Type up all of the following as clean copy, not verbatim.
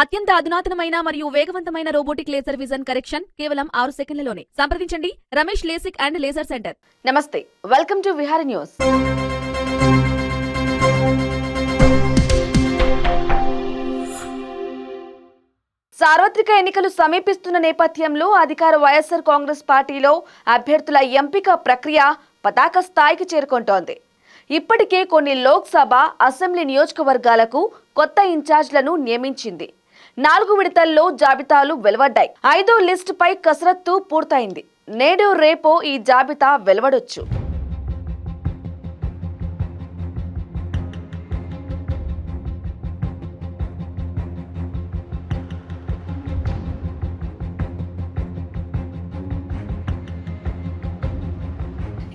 అత్యంత అధునాతనమైన మరియు వేగవంతమైన రోబోటిక్ లేజర్ విజన్ కరెక్షన్ కేవలం 6 సెకండ్లలోనే. సంప్రదించండి Ramesh LASIK and laser centre. నమస్తే, వెల్కమ్ టు విహారీ న్యూస్. సార్వత్రిక ఎన్నికలు సమీపిస్తున్న నేపథ్యంలో అధికార వైఎస్ఆర్ కాంగ్రెస్ పార్టీలో అభ్యర్థుల ఎంపిక ప్రక్రియ పతాక స్థాయికి చేరుకుంటోంది. ఇప్పటికే కొన్ని లోక్సభ, అసెంబ్లీ నియోజకవర్గాలకు కొత్త ఇన్ఛార్జ్లను నియమించింది. 4 విడతల్లో జాబితాలు వెలువడ్డాయి. 5వ లిస్టుపై కసరత్తు పూర్తయింది. నేడు రేపో ఈ జాబితా వెలువడొచ్చు.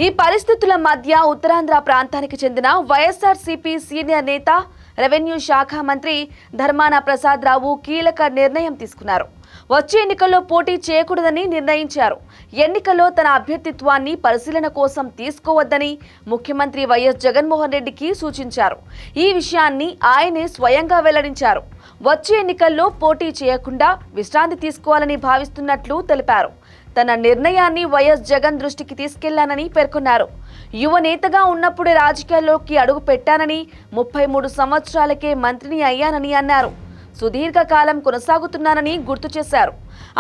ఈ పరిస్థితుల మధ్య ఉత్తరాంధ్ర ప్రాంతానికి చెందిన వైఎస్ఆర్సీపీ సీనియర్ నేత, రెవెన్యూ శాఖ మంత్రి ధర్మాన ప్రసాద్ రావు కీలక నిర్ణయం తీసుకున్నారు. వచ్చే ఎన్నికల్లో పోటీ చేయకూడదని నిర్ణయించారు. ఎన్నికల్లో తన అభ్యర్థిత్వాన్ని పరిశీలన కోసం తీసుకోవద్దని ముఖ్యమంత్రి వైఎస్ జగన్మోహన్ రెడ్డికి సూచించారు. ఈ విషయాన్ని ఆయనే స్వయంగా వెల్లడించారు. వచ్చే ఎన్నికల్లో పోటీ చేయకుండా విశ్రాంతి తీసుకోవాలని భావిస్తున్నట్లు తెలిపారు. తన నిర్ణయాన్ని వైఎస్ జగన్ దృష్టికి తీసుకెళ్లానని పేర్కొన్నారు. యువ నేతగా ఉన్నప్పుడే రాజకీయాల్లోకి అడుగు పెట్టానని, 33 సంవత్సరాలకే మంత్రిని అయ్యానని అన్నారు. సుదీర్ఘకాలం కొనసాగుతున్నానని గుర్తు చేశారు.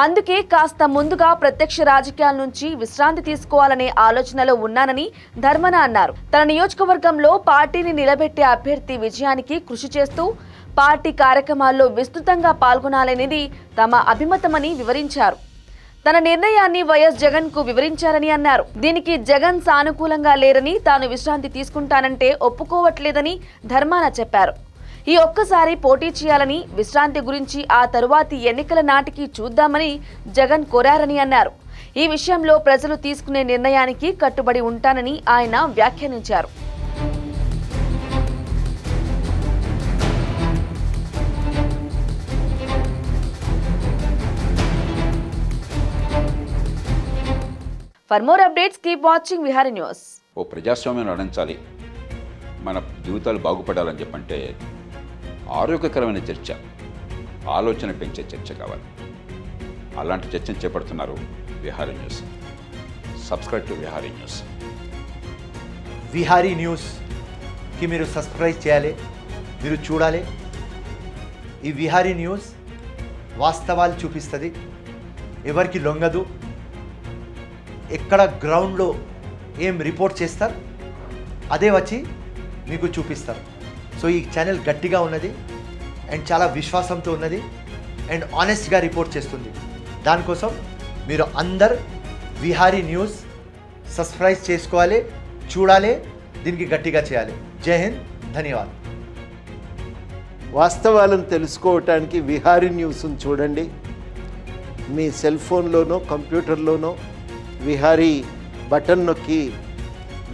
అందుకే కాస్త ముందుగా ప్రత్యక్ష రాజకీయాల నుంచి విశ్రాంతి తీసుకోవాలనే ఆలోచనలో ఉన్నానని ధర్మన అన్నారు. తన నియోజకవర్గంలో పార్టీని నిలబెట్టే అభ్యర్థి విజయానికి కృషి చేస్తూ పార్టీ కార్యక్రమాల్లో విస్తృతంగా పాల్గొనాలనేది తమ అభిమతమని వివరించారు. తన నిర్ణయాన్ని వైఎస్ జగన్ కు వివరించారని అన్నారు. దీనికి జగన్ సానుకూలంగా లేరని, తాను విశ్రాంతి తీసుకుంటానంటే ఒప్పుకోవట్లేదని ధర్మాన చెప్పారు. ఈ ఒక్కసారి పోటీ చేయాలని, విశ్రాంతి గురించి ఆ తరువాతి ఎన్నికల నాటికి చూద్దామని జగన్ కోరారని అన్నారు. ఈ విషయంలో ప్రజలు తీసుకునే నిర్ణయానికి కట్టుబడి ఉంటానని ఆయన వ్యాఖ్యానించారు. For more updates, keep watching Vihari News. ఓ ప్రజాస్వామ్యం నడించాలి, మన జీవితాలు బాగుపడాలని చెప్పంటే ఆరోగ్యకరమైన చర్చ, ఆలోచన పెంచే చర్చ కావాలి. అలాంటి చర్చను చేపడుతున్నారు Vihari news. Subscribe to Vihari news. Vihari న్యూస్కి మీరు సబ్స్క్రైబ్ చేయాలి, మీరు చూడాలి. ఈ విహారీ న్యూస్ వాస్తవాలు చూపిస్తుంది, ఎవరికి లొంగదు. ఎక్కడ గ్రౌండ్లో ఏం రిపోర్ట్ చేస్తారు అదే వచ్చి మీకు చూపిస్తారు. సో ఈ ఛానల్ గట్టిగా ఉన్నది అండ్ చాలా విశ్వాసంతో ఉన్నది అండ్ ఆనెస్ట్గా రిపోర్ట్ చేస్తుంది. దానికోసం మీరు అందరు విహారీ న్యూస్ సబ్స్క్రైబ్ చేసుకోవాలి, చూడాలి, దీనికి గట్టిగా చేయాలి. జై హింద్, ధన్యవాదాలు. వాస్తవాలను తెలుసుకోవటానికి విహారీ న్యూస్ను చూడండి. మీ సెల్ ఫోన్లోనో కంప్యూటర్లోనో విహారీ బటన్ నొక్కి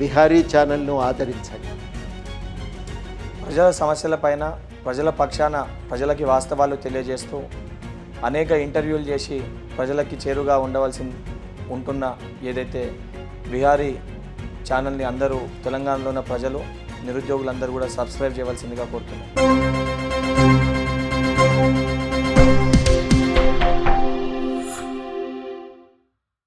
విహారీ ఛానల్ను ఆదరించండి. ప్రజల సమస్యలపైన, ప్రజల పక్షాన ప్రజలకి వాస్తవాలు తెలియజేస్తూ అనేక ఇంటర్వ్యూలు చేసి ప్రజలకి చేరుగా ఉండవలసి ఉంటున్న ఏదైతే విహారీ ఛానల్ని అందరూ తెలంగాణలో ఉన్న ప్రజలు, నిరుద్యోగులందరూ కూడా సబ్స్క్రైబ్ చేయవలసిందిగా కోరుతున్నారు.